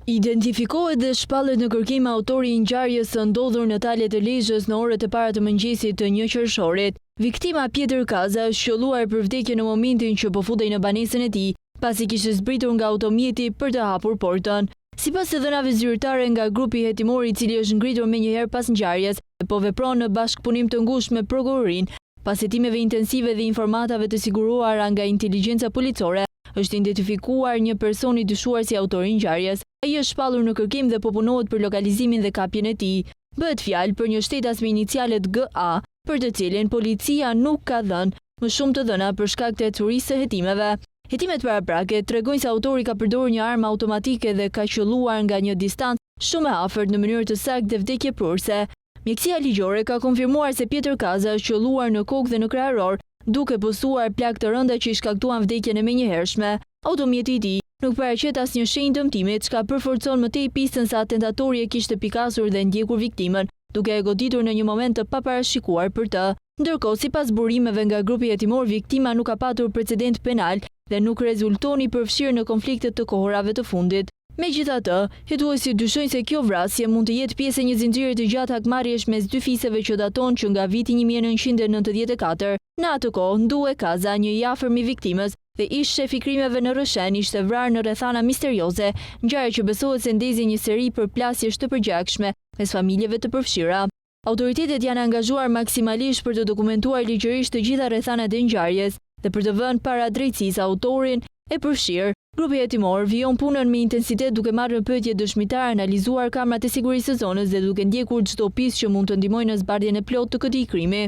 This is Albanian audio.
Identifikohet dhe shpallet në kërkim autori i ngjarjes së ndodhur në Talet e Lezhës në orët e para të mëngjesit të 1 qershorit. Viktima Pjetër Kaza është qelluar për vdekje në momentin që po futej në banesën e tij, pasi kishte zbritur nga automjeti për të hapur portën. Sipas të dhënave zyrtare nga grupi hetimor i cili është ngritur menjëherë pas ngjarjes dhe po vepron në bashkëpunim të ngushtë me prokurorinë, pas hetimeve intensive dhe informatave të siguruara nga inteligjenca policore, është identifikuar një person i dyshuar si autori i ngjarjes. Ai është shpallur në kërkim dhe po punohet për lokalizimin dhe kapjen e tij. Bëhet fjalë për një shtetas me inicialet GA, për të cilin policia nuk ka dhënë më shumë të dhëna për shkak të ecurisë së hetimeve. Hetimet paraprake tregojnë se autori ka përdorur një armë automatike dhe ka qelluar nga një distancë shumë e afërt në mënyrë të saktë dhe vdekjeprurse. Mjekësia ligjore ka konfirmuar se Pjetër Kaza është qelluar në kokë dhe në krahëror, duke posuar plagë të rënda që i shkaktuan vdekjen e menjëhershme. Automjeti i tij nuk paraqet asnjë shenjë dëmtimi, çka përforcon më tej pistën se atentatori e kishte pikasur dhe ndjekur viktimën, duke e goditur në një moment të paparashikuar për të. Ndërkohë, sipas burimeve nga grupi hetimor, viktima nuk ka patur precedent penal dhe nuk rezultoni përfshirë në konfliktet të kohërave të fundit. Megjithatë, hetuesit dyshojnë se kjo vrasje mund të jetë pjesë e një zinxhiri të gjatë hakmarrjesh mes dy fiseve që daton që nga viti 1994. Në atë kohë, Ndue Kaza, një i afërm i viktimës dhe ish shef i krimeve në Rëshen, ishte vrarë në rrethana misterioze, ngjarje që besohet se ndezi një seri përplasjesh të përgjakshme mes familjeve të përfshira. Autoritetet janë angazhuar maksimalisht për të dokumentuar ligjërisht të gjitha rrethanat e ngjarjes dhe për të vënë para drejtësisë autorin e përfshirë. Grupi hetimor vijon punën me intensitet duke marrë në pyetje dëshmitar, analizuar kamerat e sigurisë së zonës dhe duke ndjekur çdo pistë që mund të ndihmojë në zbardhjen e plotë të këtij krimi.